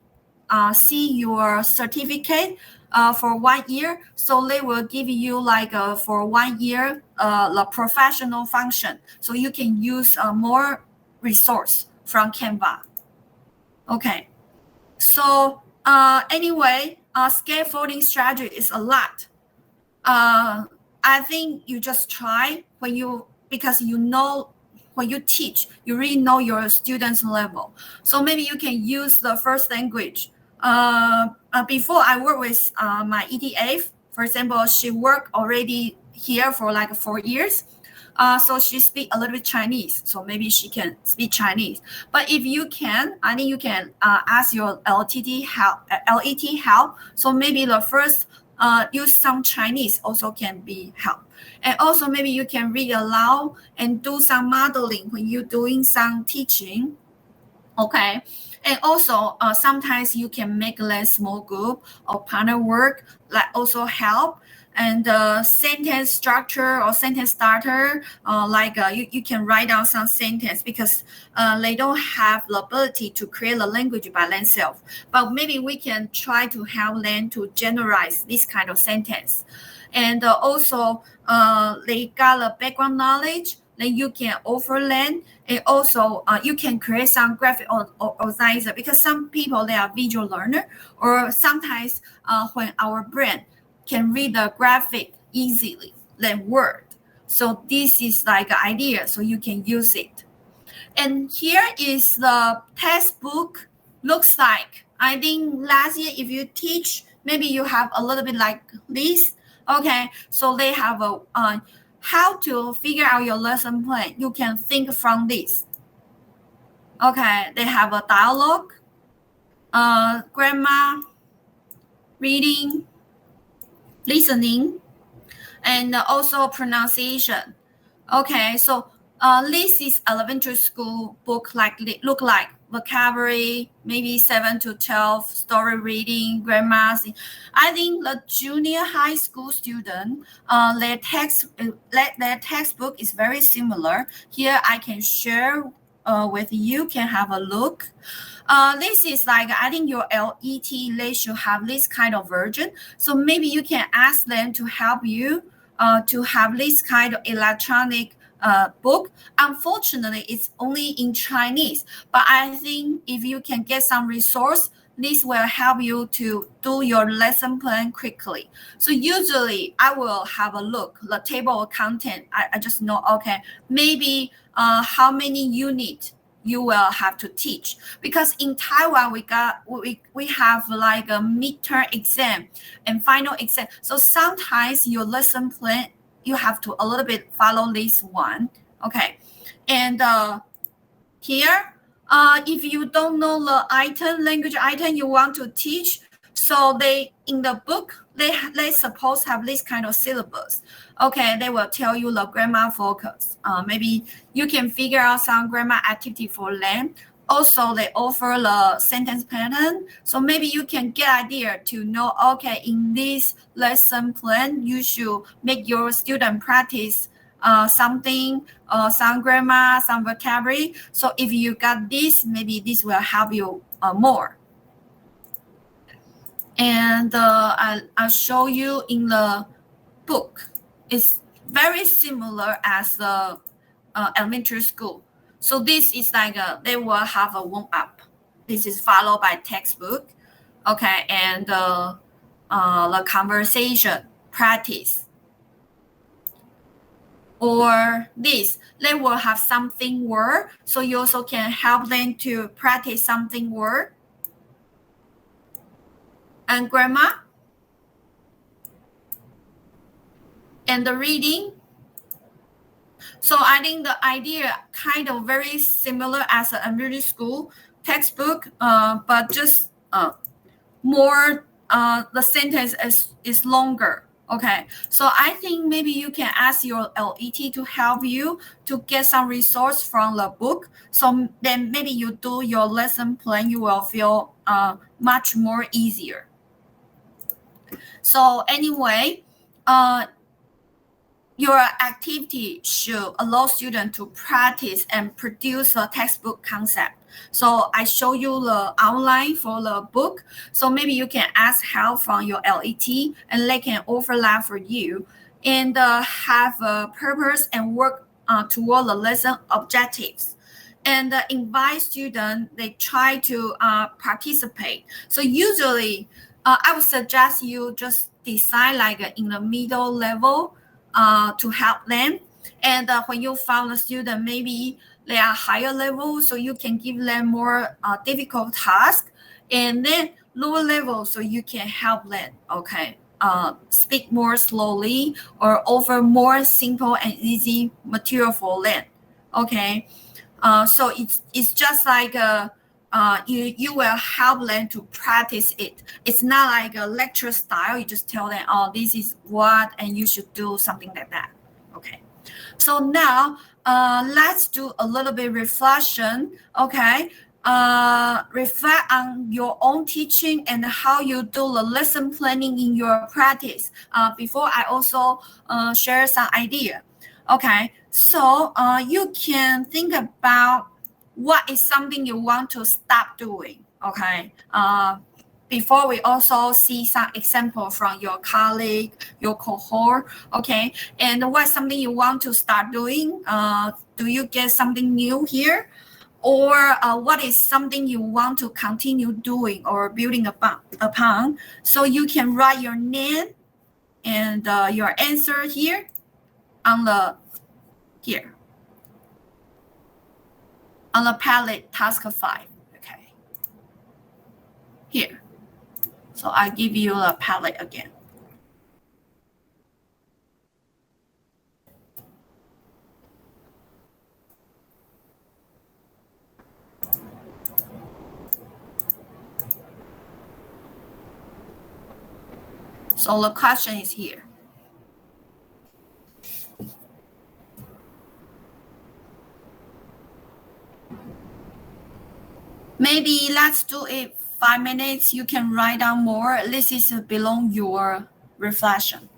see your certificate for 1 year, so they will give you like for 1 year the professional function, so you can use more resource from Canva. Okay, so anyway, scaffolding strategy is a lot. I think you just try because you know when you teach, you really know your students' level. So maybe you can use the first language. Before I work with my ETF, for example, she worked already here for like 4 years. So she speak a little bit Chinese, so maybe she can speak Chinese. But if you can, I think you can ask your LET help. So maybe the first use some Chinese also can be help. And also maybe you can read aloud and do some modeling when you're doing some teaching. Okay. And also sometimes you can make less small group or partner work that also help. And sentence structure or sentence starter, you can write down some sentence because they don't have the ability to create a language by themselves. But maybe we can try to help them to generalize this kind of sentence. And also they got a background knowledge, then you can offer them. And also you can create some graphic organizer because some people, they are visual learner, or sometimes when our brain can read the graphic easily than word. So this is like an idea, so you can use it. And here is the textbook looks like. I think last year if you teach, maybe you have a little bit like this. Okay, so they have a how to figure out your lesson plan. You can think from this. Okay, they have a dialogue, grammar, reading, listening, and also pronunciation. Okay, so this is elementary school book look like vocabulary, maybe 7 to 12, story reading, grammar. I think the junior high school student, their textbook is very similar. Here I can share with you, can have a look. This is like, I think your LET, they should have this kind of version. So maybe you can ask them to help you to have this kind of electronic book. Unfortunately, it's only in Chinese. But I think if you can get some resource, this will help you to do your lesson plan quickly. So usually I will have a look, the table of content. I just know, okay, maybe how many units you will have to teach, because in Taiwan we have like a midterm exam and final exam. So sometimes your lesson plan, you have to a little bit follow this one. Okay, and here if you don't know the language item you want to teach, so they in the book they suppose have this kind of syllabus. Okay, they will tell you the grammar focus. Maybe you can figure out some grammar activity for them. Also, they offer the sentence pattern. So maybe you can get idea to know, okay, in this lesson plan, you should make your student practice something, some grammar, some vocabulary. So if you got this, maybe this will help you more. And I'll show you in the book. It's very similar as the elementary school. So this is like they will have a warm up. This is followed by textbook. Okay, and the conversation practice. Or this, they will have something word. So you also can help them to practice something word. and grammar and the reading. So I think the idea kind of very similar as an elementary school textbook, but just more, the sentence is longer. Okay, so I think maybe you can ask your LET to help you to get some resource from the book. So then maybe you do your lesson plan, you will feel much more easier. So anyway, your activity should allow students to practice and produce a textbook concept. So I show you the outline for the book. So maybe you can ask help from your LET and they can overlap for you and have a purpose and work toward the lesson objectives. And invite students, they try to participate. So usually I would suggest you just decide like in the middle level to help them. And when you found a student, maybe they are higher level, so you can give them more difficult tasks. And then lower level, so you can help them, okay? Speak more slowly or offer more simple and easy material for them, okay? So it's just like you will help them to practice it. It's not like a lecture style. You just tell them, oh, this is what, and you should do something like that. Okay. So now let's do a little bit reflection. Okay. Reflect on your own teaching and how you do the lesson planning in your practice. Before I also share some idea. Okay, so you can think about what is something you want to stop doing. Okay, before we also see some example from your colleague, your cohort. Okay, and what's something you want to start doing? Do you get something new here? Or what is something you want to continue doing or building upon? So you can write your name and your answer here on the here on the palette task 5. Okay, here. So I give you the palette again. So the question is here. Maybe let's do it 5 minutes. You can write down more. This is below your reflection.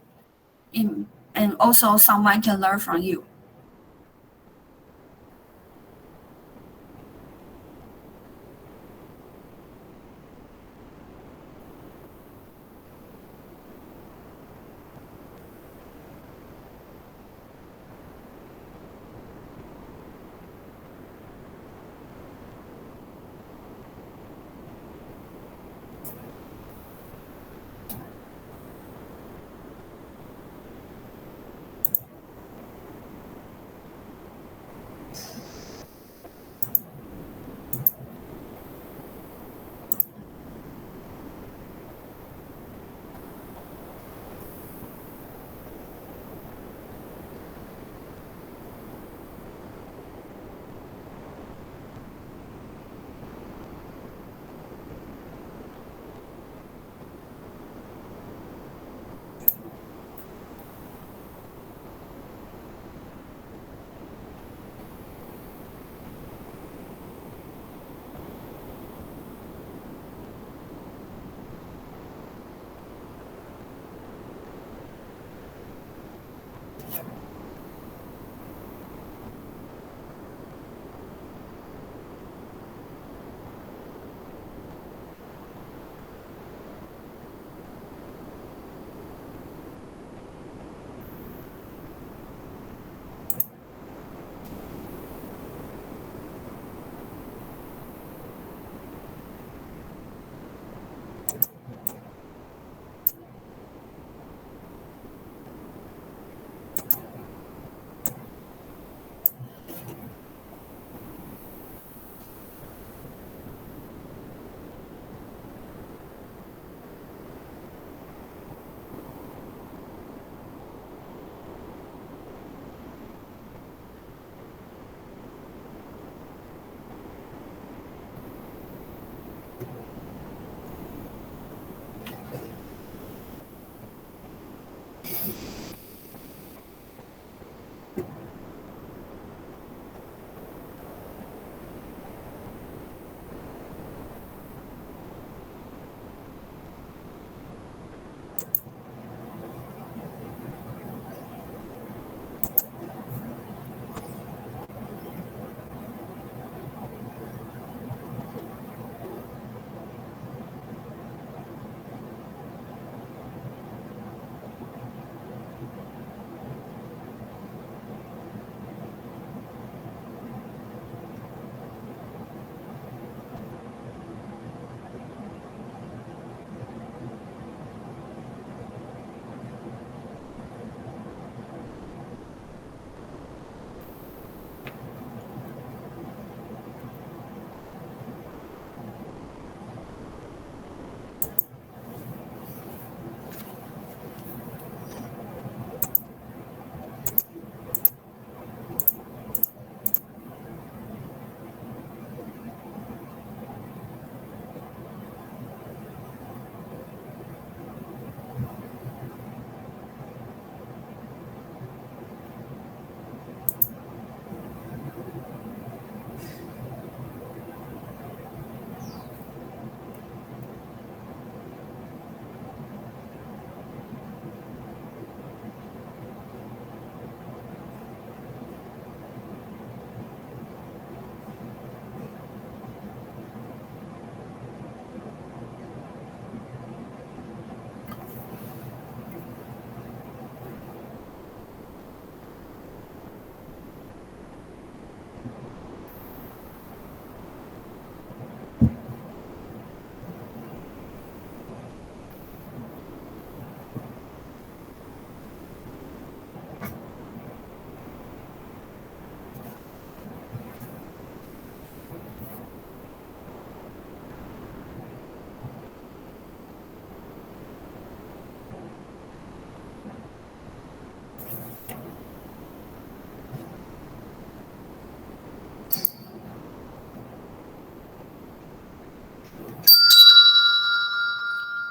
And also someone can learn from you.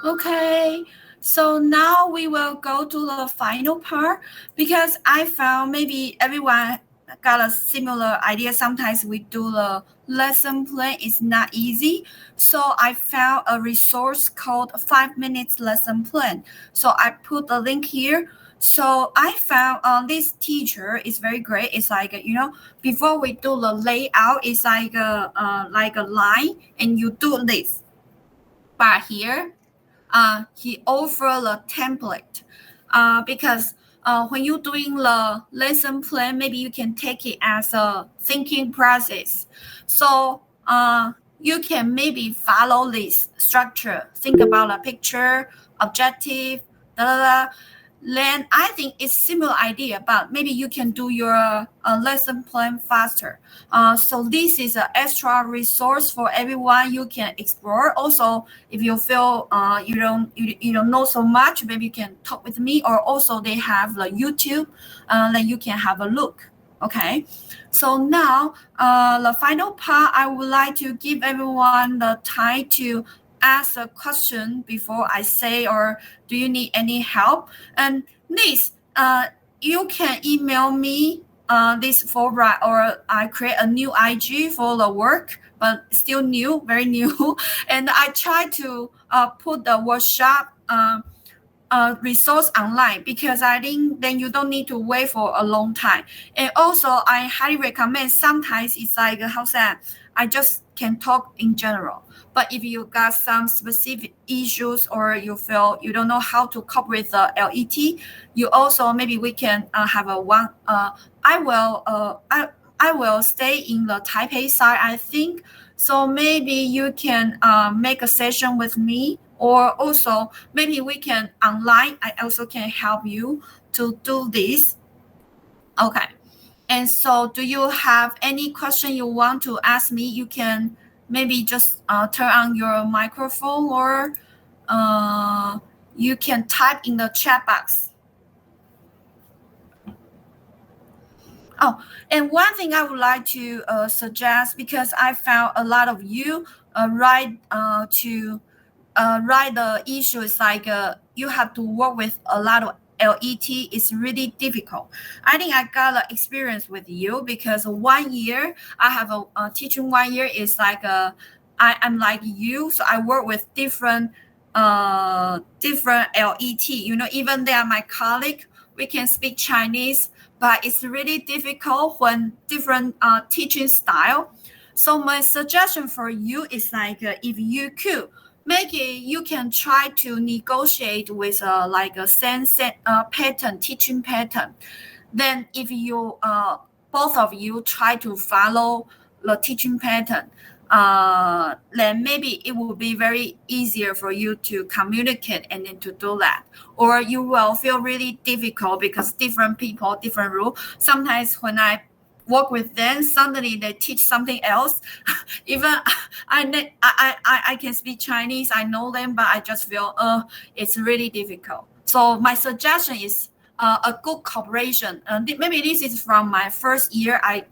Okay, so now we will go to the final part because I found maybe everyone got a similar idea. Sometimes we do the lesson plan is not easy. So I found a resource called 5 minutes lesson plan. So I put the link here. So I found this teacher is very great. It's like before we do the layout, it's like a line, and you do this. But here he offer the template because when you're doing the lesson plan, maybe you can take it as a thinking process. So you can maybe follow this structure, think about a picture, objective, da da da. Then I think it's similar idea, but maybe you can do your lesson plan faster. So this is an extra resource for everyone you can explore. Also, if you feel you don't know so much, maybe you can talk with me. Or also they have the YouTube, then you can have a look. Okay. So now the final part, I would like to give everyone the time to ask a question before I say, or do you need any help? And this, you can email me this forward, or I create a new IG for the work, but still new, very new. And I try to put the workshop resource online because I think then you don't need to wait for a long time. And also, I highly recommend. Sometimes it's like how say I just can talk in general. But if you got some specific issues or you feel you don't know how to cope with the LET, you also maybe we can have a one. I will I will stay in the Taipei side, I think. So maybe you can make a session with me, or also maybe we can online. I also can help you to do this. Okay. And so, do you have any question you want to ask me? You can maybe just turn on your microphone, or you can type in the chat box. Oh, and one thing I would like to suggest, because I found a lot of you write the issue is like you have to work with a lot of LET. Is really difficult. I think I got an experience with you because 1 year I have a teaching 1 year is like I'm like you, so I work with different LET. Even they are my colleague. We can speak Chinese, but it's really difficult when different teaching style. So my suggestion for you is like if you could maybe you can try to negotiate with like a sense pattern, teaching pattern. Then if you both of you try to follow the teaching pattern, then maybe it will be very easier for you to communicate and then to do that. Or you will feel really difficult because different people, different rules. Sometimes when I work with them, suddenly they teach something else. Even I can speak Chinese, I know them, but I just feel it's really difficult. So my suggestion is a good cooperation. Maybe this is from my first year. I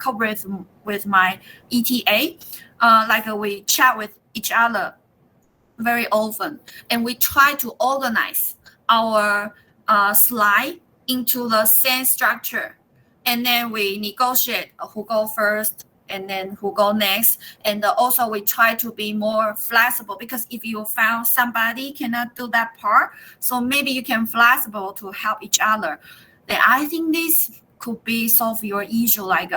cooperate with my ETA. Like we chat with each other very often, and we try to organize our slide into the same structure, and then we negotiate who go first and then who go next. And also we try to be more flexible, because if you found somebody cannot do that part, so maybe you can flexible to help each other. Then I think this could be solve your issue, like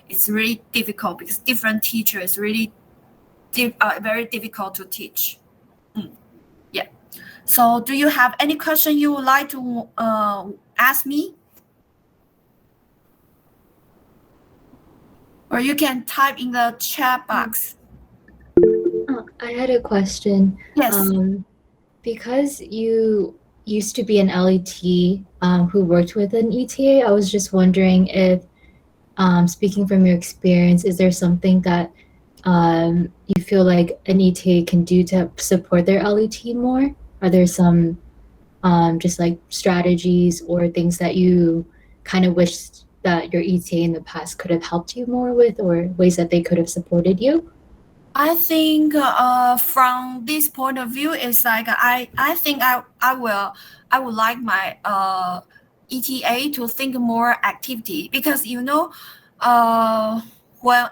it's really difficult because different teachers really very difficult to teach. Yeah. So do you have any question you would like to ask me? Or you can type in the chat box. I had a question. Yes. Because you used to be an LET who worked with an ETA, I was just wondering if, speaking from your experience, is there something that you feel like an ETA can do to support their LET more? Are there some just like strategies or things that you kind of wish that your ETA in the past could have helped you more with, or ways that they could have supported you? I think from this point of view, it's like I think I would like my ETA to think more activity because when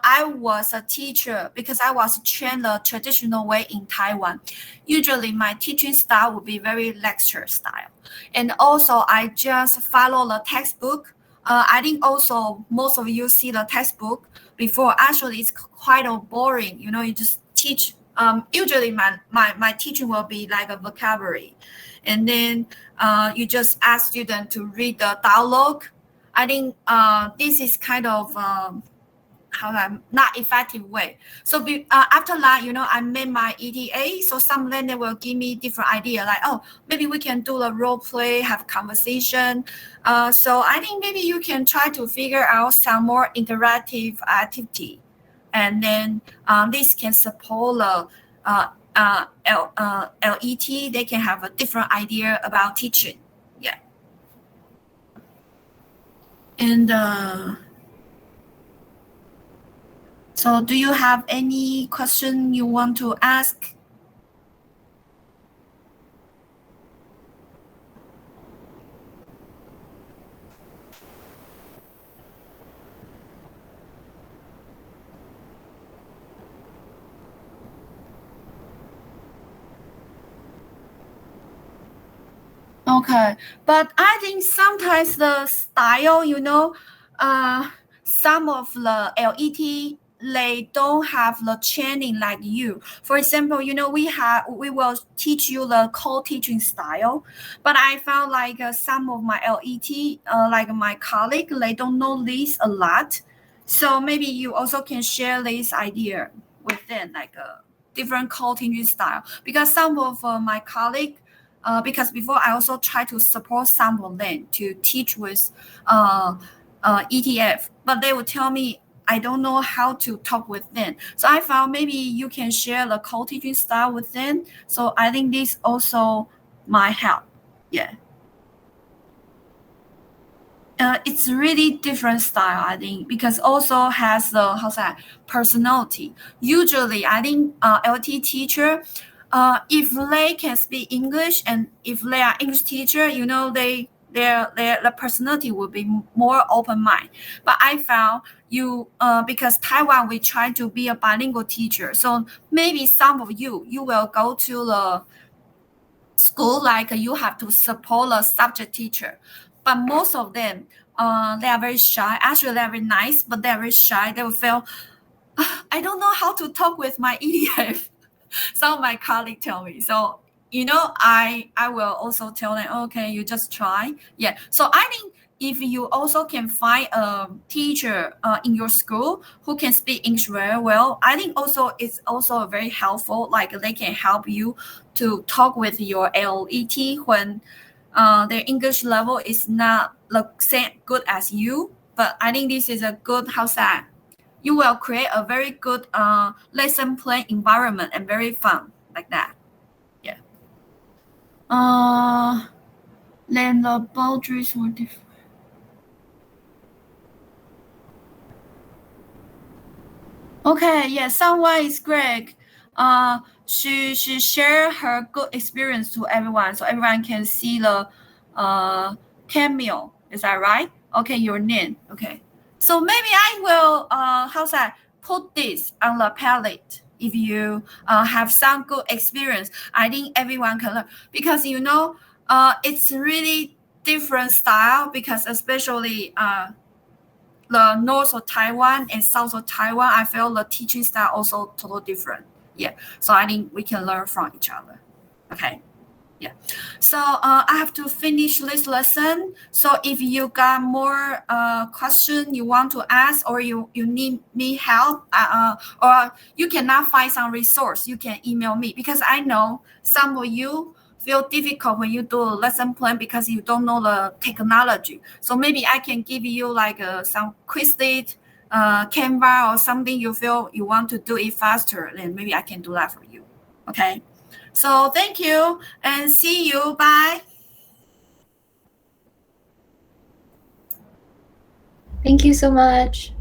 I was a teacher, because I was trained the traditional way in Taiwan, usually my teaching style would be very lecture style, and also I just follow the textbook. I think also most of you see the textbook before. Actually, it's quite boring. You just teach. Usually, my teaching will be like a vocabulary, and then you just ask students to read the dialogue. I think this is kind of not effective way. So after that, I made my ETA. So some lender will give me different idea, like, oh, maybe we can do a role play, have conversation. So I think maybe you can try to figure out some more interactive activity, and then this can support the LET. They can have a different idea about teaching. Yeah, and. So do you have any question you want to ask? Okay, but I think sometimes the style, some of the LET they don't have the training like you. For example, we will teach you the co-teaching style, but I found like some of my LET, like my colleague, they don't know this a lot. So maybe you also can share this idea within like a different co-teaching style, because some of my colleague. Because before I also try to support some of them to teach with ETF, but they would tell me I don't know how to talk with them. So I found maybe you can share the co-teaching style with them. So I think this also might help. Yeah. It's really different style, I think, because also has the personality. Usually, I think LT teacher, if they can speak English and if they are English teacher, their personality will be more open mind. But I found because Taiwan we try to be a bilingual teacher, so maybe some of you will go to the school like you have to support a subject teacher, but most of them they are very shy. Actually, they're very nice, but they're very shy. They will feel I don't know how to talk with my EDF. Some of my colleagues tell me. So I will also tell them, okay, you just try. Yeah. So I think if you also can find a teacher in your school who can speak English very well, I think also it's also very helpful. Like they can help you to talk with your LET when their English level is not the same good as you. But I think this is a good you will create a very good lesson plan environment and very fun like that. Yeah. Then the boundaries were different. Okay, yeah, someone is Greg. She share her good experience to everyone, so everyone can see the cameo. Is that right? Okay, your name. Okay, so maybe I will put this on the palette. If you have some good experience, I think everyone can learn because it's really different style because especially the north of Taiwan and south of Taiwan, I feel the teaching style also totally different. Yeah, so I think we can learn from each other. Okay. Yeah. So I have to finish this lesson. So if you got more question you want to ask or you need help or you cannot find some resource, you can email me because I know some of you feel difficult when you do a lesson plan because you don't know the technology. So maybe I can give you like some Quizlet, Canva or something you feel you want to do it faster, then maybe I can do that for you. Okay. So thank you and see you. Bye. Thank you so much.